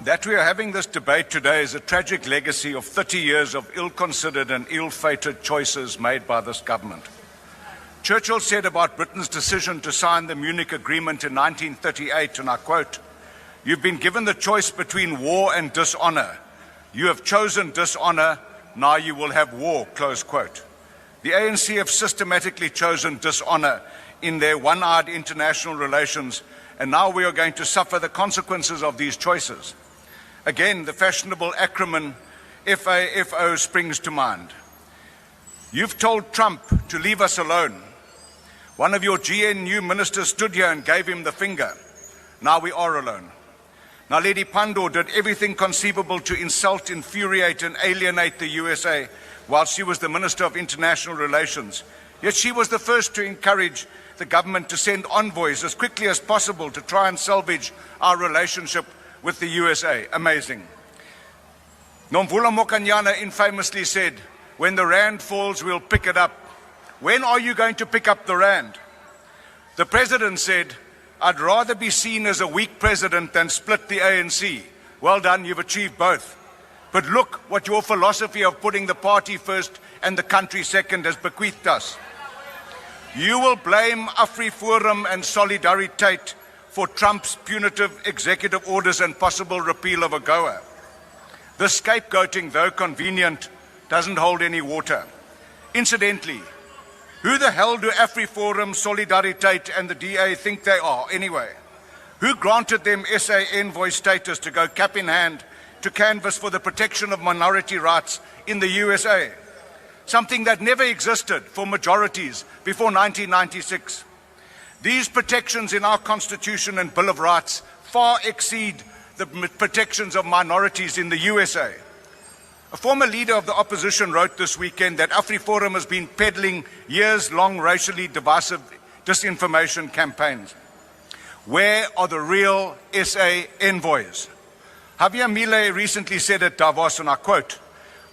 That we are having this debate today is a tragic legacy of 30 years of ill-considered and ill-fated choices made by this government. Churchill said about Britain's decision to sign the Munich Agreement in 1938, and I quote, "You've been given the choice between war and dishonor. You have chosen dishonor, now you will have war," close quote. The ANC have systematically chosen dishonor in their one-eyed international relations, and now we are going to suffer the consequences of these choices. Again, the fashionable acronym FAFO springs to mind. You've told Trump to leave us alone. One of your GNU ministers stood here and gave him the finger. Now we are alone. Naledi Pandor did everything conceivable to insult, infuriate and alienate the USA while she was the Minister of International Relations. Yet she was the first to encourage the government to send envoys as quickly as possible to try and salvage our relationship with the USA. Amazing. Nomvula Mokanyana infamously said, "When the rand falls, we'll pick it up." When are you going to pick up the rand? The president said, "I'd rather be seen as a weak president than split the ANC." Well done, you've achieved both. But look what your philosophy of putting the party first and the country second has bequeathed us. You will blame AfriForum and Solidariteit for Trump's punitive executive orders and possible repeal of AGOA. This scapegoating, though convenient, doesn't hold any water. Incidentally, who the hell do AfriForum, Solidariteit and the DA think they are anyway? Who granted them SA envoy status to go cap in hand to canvass for the protection of minority rights in the USA? Something that never existed for majorities before 1996. These protections in our Constitution and Bill of Rights far exceed the protections of minorities in the USA. A former leader of the opposition wrote this weekend that AfriForum has been peddling years-long racially divisive disinformation campaigns. Where are the real SA envoys? Javier Milei recently said at Davos, and I quote,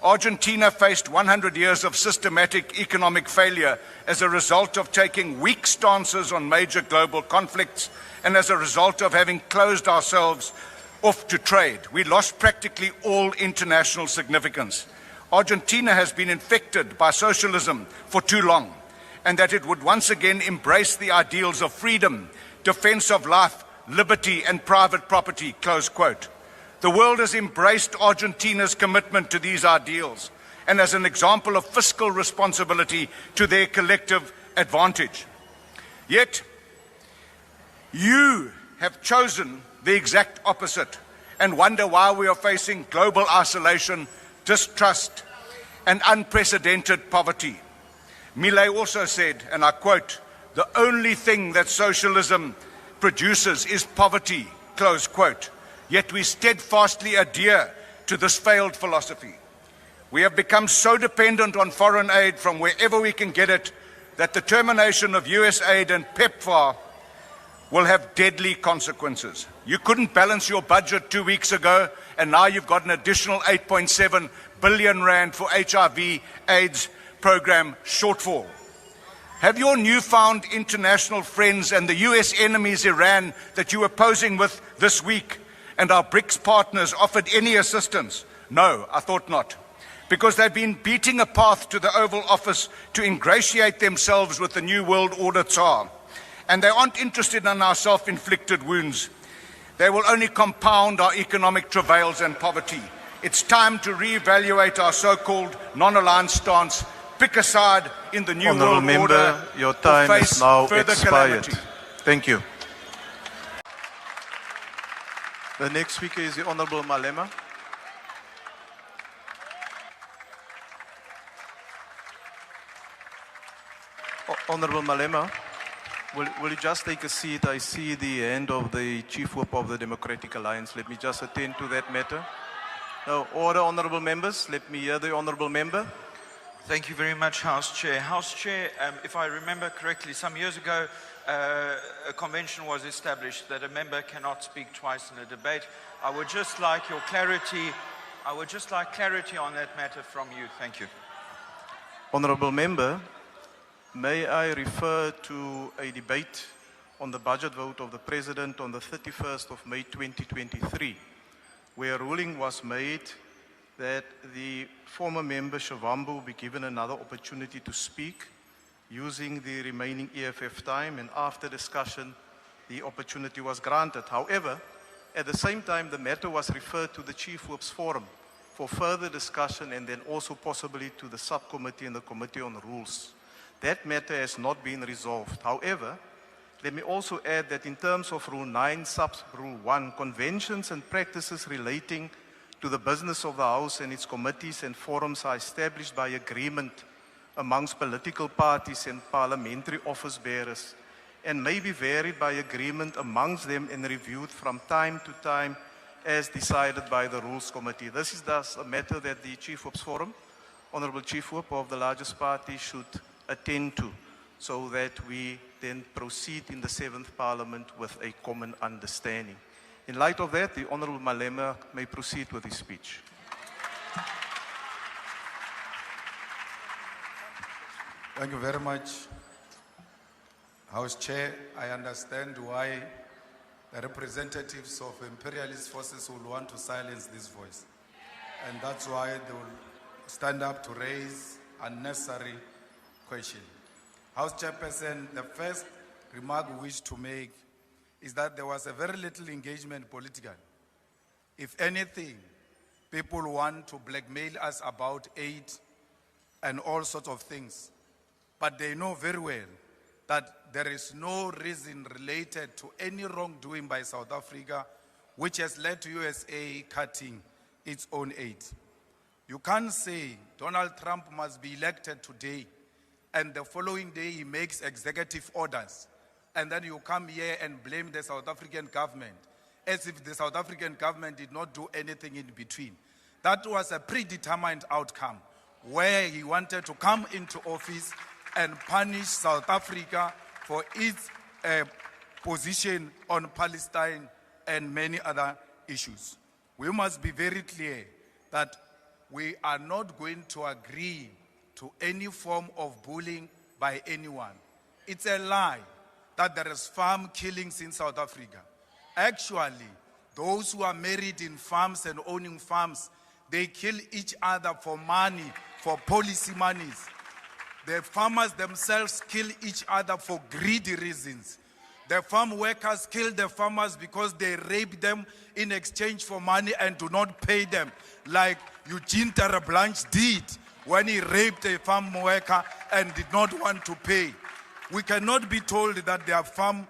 "Argentina faced 100 years of systematic economic failure as a result of taking weak stances on major global conflicts and as a result of having closed ourselves off to trade. We lost practically all international significance. Argentina has been infected by socialism for too long, and that it would once again embrace the ideals of freedom, defense of life, liberty and private property," close quote. The world has embraced Argentina's commitment to these ideals and as an example of fiscal responsibility to their collective advantage. Yet, you have chosen the exact opposite and wonder why we are facing global isolation, distrust, and unprecedented poverty. Milei also said, and I quote, "The only thing that socialism produces is poverty," close quote. Yet we steadfastly adhere to this failed philosophy. We have become so dependent on foreign aid from wherever we can get it that the termination of U.S.A and PEPFAR will have deadly consequences. You couldn't balance your budget 2 weeks ago, and now you've got an additional 8.7 billion rand for HIV AIDS program shortfall. Have your newfound international friends and the US enemies Iran that you were posing with this week and our BRICS partners offered any assistance? No, I thought not. Because they've been beating a path to the Oval Office to ingratiate themselves with the New World Order Tsar. And they aren't interested in our self-inflicted wounds. They will only compound our economic travails and poverty. It's time to reevaluate our so-called non-aligned stance, pick a side in the New World Order, your time or face is now further expired. calamity. Thank you. The next speaker is the Honourable Malema. Honourable Malema, will you just take a seat? I see the hand of the Chief Whip of the Democratic Alliance. Let me just attend to that matter. Now, order, honourable members. Let me hear the honourable member. Thank you very much, House Chair. House Chair, if I remember correctly, some years ago, a convention was established that a member cannot speak twice in a debate. I would just like your clarity. I would just like clarity on that matter from you. Thank you. Honourable member, may I refer to a debate on the budget vote of the President on the 31st of May 2023, where a ruling was made that the former member Shavambu be given another opportunity to speak using the remaining EFF time, and after discussion, the opportunity was granted. However, at the same time, the matter was referred to the Chief Whip's Forum for further discussion and then also possibly to the subcommittee and the Committee on Rules. That matter has not been resolved. However, let me also add that in terms of Rule 9, Sub-Rule 1, conventions and practices relating to the business of the House and its committees and forums are established by agreement amongst political parties and parliamentary office bearers, and may be varied by agreement amongst them and reviewed from time to time as decided by the Rules Committee. This is thus a matter that the Chief Whip's Forum, Honorable Chief Whip of the largest party, should attend to, so that we then proceed in the 7th Parliament with a common understanding. In light of that, the Honorable Malema may proceed with his speech. Thank you very much. House Chair, I understand why the representatives of imperialist forces will want to silence this voice. And that's why they will stand up to raise unnecessary questions. House Chairperson, the first remark we wish to make is that there was a very little engagement politically. If anything, people want to blackmail us about aid and all sorts of things. But they know very well that there is no reason related to any wrongdoing by South Africa which has led to U.S.A. cutting its own aid. You can't say Donald Trump must be elected today and the following day he makes executive orders, and then you come here and blame the South African government as if the South African government did not do anything in between. That was a predetermined outcome where he wanted to come into office and punish South Africa for its position on Palestine and many other issues. We must be very clear that we are not going to agree to any form of bullying by anyone. It's a lie that there is farm killings in South Africa. Actually, those who are married in farms and owning farms, they kill each other for money, for policy monies. The farmers themselves kill each other for greedy reasons. The farm workers kill the farmers because they rape them in exchange for money and do not pay them, like Eugene Terreblanche did when he raped a farm worker and did not want to pay. We cannot be told that there are farm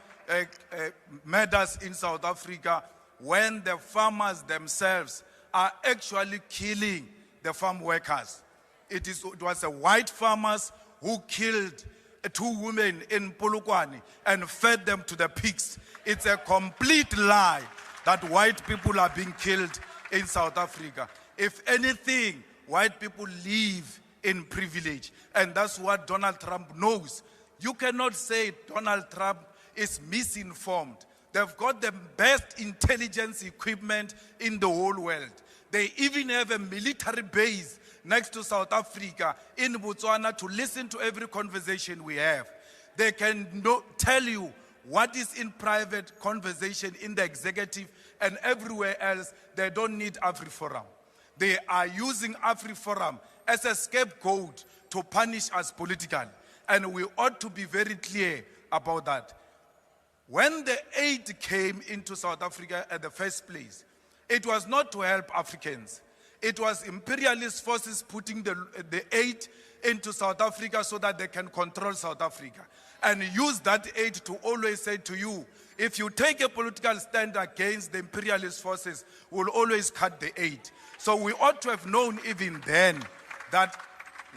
murders in South Africa when the farmers themselves are actually killing the farm workers. It was a white farmers who killed 2 women in Polokwane and fed them to the pigs. It's a complete lie that white people are being killed in South Africa. If anything, white people live in privilege, and that's what Donald Trump knows. You cannot say Donald Trump is misinformed. They've got the best intelligence equipment in the whole world. They even have a military base next to South Africa in Botswana to listen to every conversation we have. They can tell you what is in private conversation in the executive and everywhere else. They don't need AfriForum. They are using AfriForum as a scapegoat to punish us politically. And we ought to be very clear about that. When the aid came into South Africa at the first place, it was not to help Africans. It was imperialist forces putting the aid into South Africa so that they can control South Africa. And use that aid to always say to you, if you take a political stand against the imperialist forces, we'll always cut the aid. So we ought to have known even then that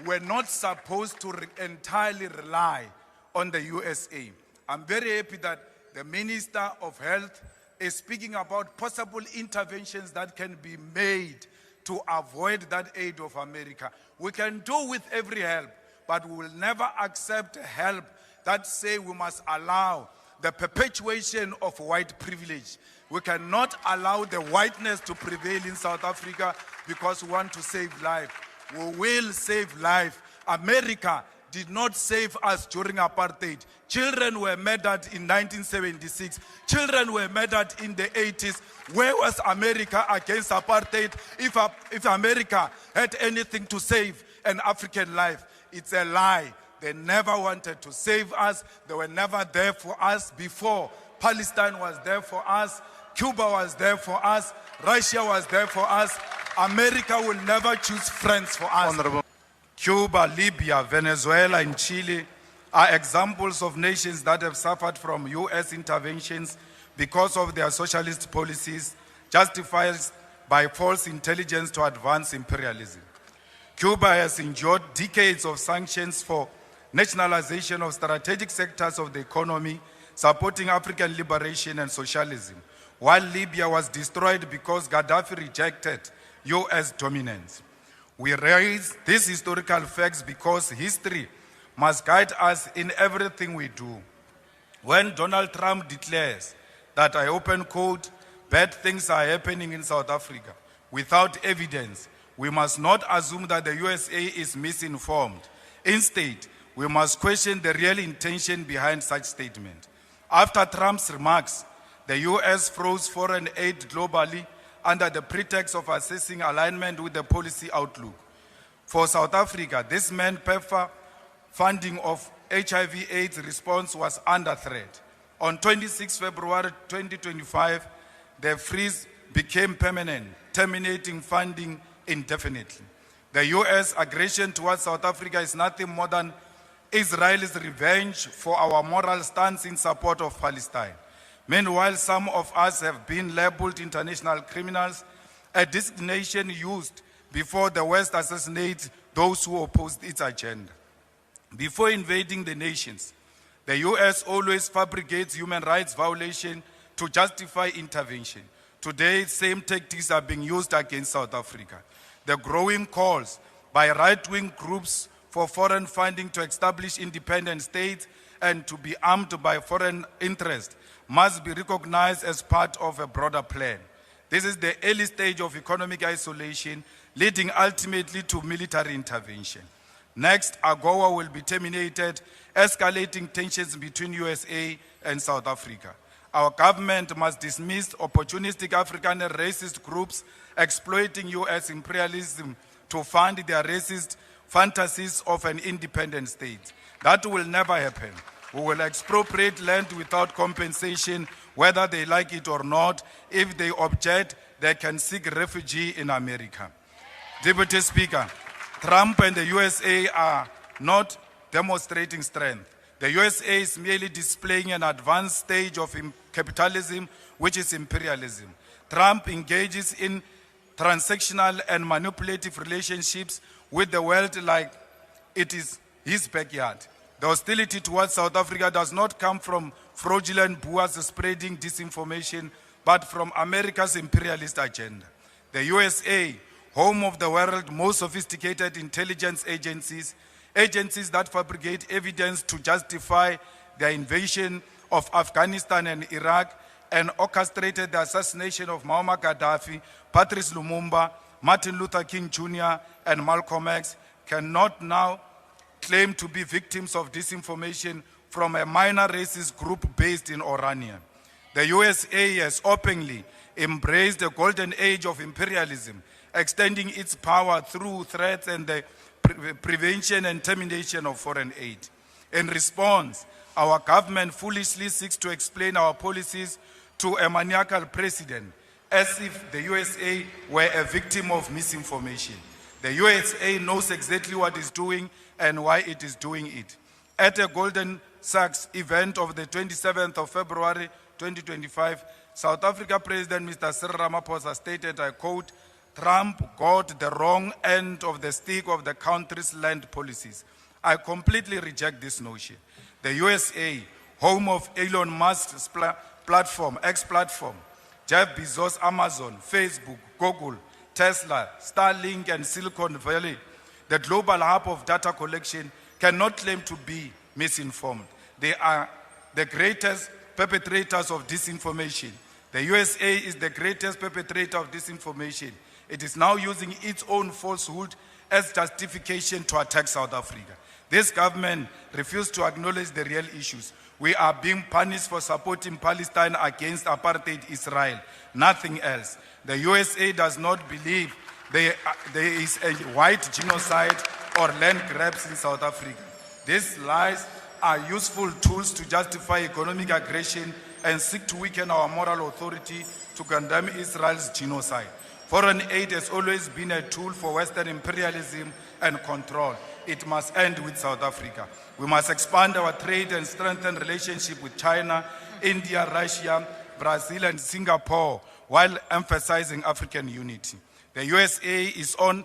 we're not supposed to entirely rely on the U.S.A. I'm very happy that the Minister of Health is speaking about possible interventions that can be made to avoid that aid of America. We can do with every help, but we will never accept help that say we must allow the perpetuation of white privilege. We cannot allow the whiteness to prevail in South Africa because we want to save life. We will save life. America did not save us during apartheid. Children were murdered in 1976. Children were murdered in the 80s. Where was America against apartheid? If America had anything to save an African life, it's a lie. They never wanted to save us. They were never there for us before. Palestine was there for us. Cuba was there for us. Russia was there for us. America will never choose friends for us. Honorable. Cuba, Libya, Venezuela, and Chile are examples of nations that have suffered from U.S. interventions because of their socialist policies, justified by false intelligence to advance imperialism. Cuba has endured decades of sanctions for nationalization of strategic sectors of the economy, supporting African liberation and socialism, while Libya was destroyed because Gaddafi rejected U.S. dominance. We raise these historical facts because history must guide us in everything we do. When Donald Trump declares that, I open quote, bad things are happening in South Africa without evidence, we must not assume that the U.S.A. is misinformed. Instead, we must question the real intention behind such statement. After Trump's remarks, the U.S. froze foreign aid globally under the pretext of assessing alignment with the policy outlook. For South Africa, this meant PEPFAR funding of HIV/AIDS response was under threat. On 26 February 2025, the freeze became permanent, terminating funding indefinitely. The U.S. aggression towards South Africa is nothing more than Israel's revenge for our moral stance in support of Palestine. Meanwhile, some of us have been labeled international criminals, a designation used before the West assassinates those who opposed its agenda. Before invading the nations, the U.S. always fabricates human rights violation to justify intervention. Today, same tactics are being used against South Africa. The growing calls by right-wing groups for foreign funding to establish independent states and to be armed by foreign interest must be recognized as part of a broader plan. This is the early stage of economic isolation, leading ultimately to military intervention. Next, AGOA will be terminated, escalating tensions between U.S.A. and South Africa. Our government must dismiss opportunistic African and racist groups exploiting U.S. imperialism to fund their racist fantasies of an independent state. That will never happen. We will expropriate land without compensation, whether they like it or not. If they object, they can seek refuge in America. Deputy Speaker, Trump and the U.S.A. are not demonstrating strength. The U.S.A. is merely displaying an advanced stage of capitalism, which is imperialism. Trump engages in transactional and manipulative relationships with the world like it is his backyard. The hostility towards South Africa does not come from fraudulent boers spreading disinformation, but from America's imperialist agenda. The U.S.A., home of the world's most sophisticated intelligence agencies, agencies that fabricate evidence to justify their invasion of Afghanistan and Iraq, and orchestrated the assassination of Muammar Gaddafi, Patrice Lumumba, Martin Luther King Jr., and Malcolm X, cannot now claim to be victims of disinformation from a minor racist group based in Orania. The U.S.A. has openly embraced the golden age of imperialism, extending its power through threats and the prevention and termination of foreign aid. In response, our government foolishly seeks to explain our policies to a maniacal president, as if the U.S.A. were a victim of misinformation. The U.S.A. knows exactly what it's doing and why it is doing it. At a Goldman Sachs event of the 27th of February 2025, South Africa President Mr. Cyril Ramaphosa stated, I quote, Trump got the wrong end of the stick of the country's land policies. I completely reject this notion. The U.S.A., home of Elon Musk's platform, X platform, Jeff Bezos, Amazon, Facebook, Google, Tesla, Starlink, and Silicon Valley, the global hub of data collection, cannot claim to be misinformed. They are the greatest perpetrators of disinformation. The The USA is the greatest perpetrator of disinformation. It is now using its own falsehood as justification to attack South Africa. This government refused to acknowledge the real issues. We are being punished for supporting Palestine against apartheid Israel, nothing else. The USA does not believe there is a white genocide or land grabs in South Africa. These lies are useful tools to justify economic aggression and seek to weaken our moral authority to condemn Israel's genocide. Foreign aid has always been a tool for Western imperialism and control. It must end with South Africa. We must expand our trade and strengthen relationship with China, India, Russia, Brazil, and Singapore, while emphasizing African unity. The USA is on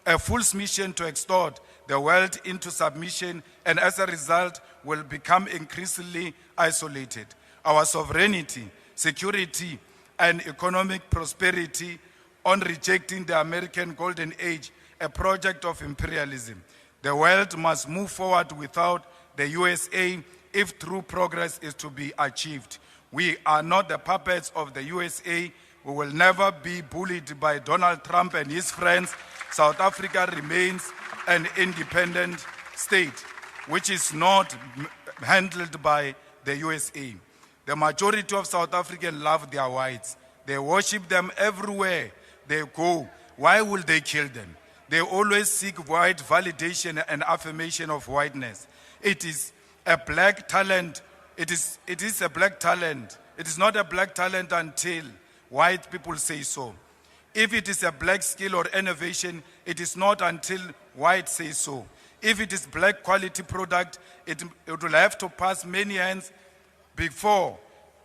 a full mission to extort the world into submission, and as a result will become increasingly isolated. Our sovereignty, security, and economic prosperity on rejecting the American Golden Age, a project of imperialism. The world must move forward without the USA if true progress is to be achieved. We are not the puppets of the USA. We will never be bullied by Donald Trump and his friends. South Africa remains an independent state, which is not handled by the USA. The majority of South Africans love their whites. They worship them everywhere they go. Why will they kill them? They always seek white validation and affirmation of whiteness. It is a black talent. It is a black talent. It is not a black talent until white people say so. If it is a black skill or innovation, it is not until white say so. If it is black quality product, it will have to pass many hands before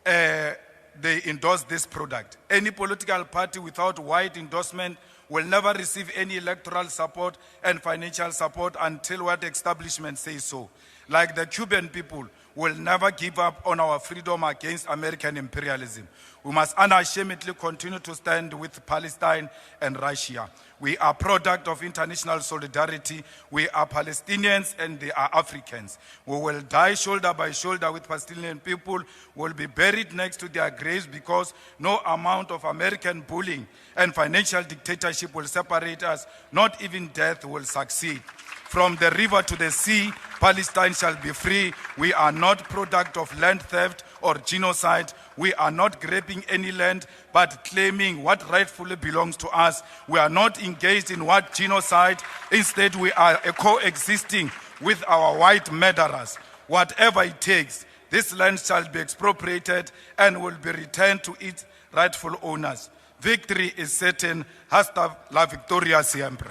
they endorse this product. Any political party without white endorsement will never receive any electoral support and financial support until white establishment says so. Like the Cuban people will never give up on our freedom against American imperialism. We must unashamedly continue to stand with Palestine and Russia. We are product of international solidarity. We are Palestinians and they are Africans. We will die shoulder by shoulder with Palestinian people. We will be buried next to their graves because no amount of American bullying and financial dictatorship will separate us. Not even death will succeed. From the river to the sea, Palestine shall be free. We are not product of land theft or genocide. We are not grabbing any land, but claiming what rightfully belongs to us. We are not engaged in what genocide. Instead, we are coexisting with our white murderers. Whatever it takes, this land shall be expropriated and will be returned to its rightful owners. Victory is certain. Hasta la victoria siempre.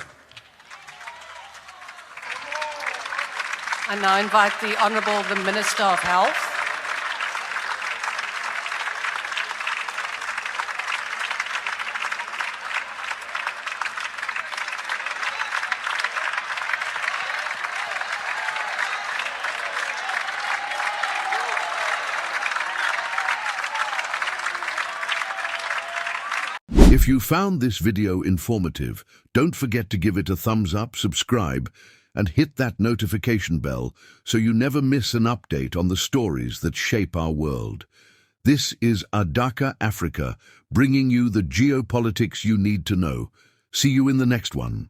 I now invite the Honourable the Minister of Health. If you found this video informative, don't forget to give it a thumbs up, subscribe, and hit that notification bell so you never miss an update on the stories that shape our world. This is Adaka Africa, bringing you the geopolitics you need to know. See you in the next one.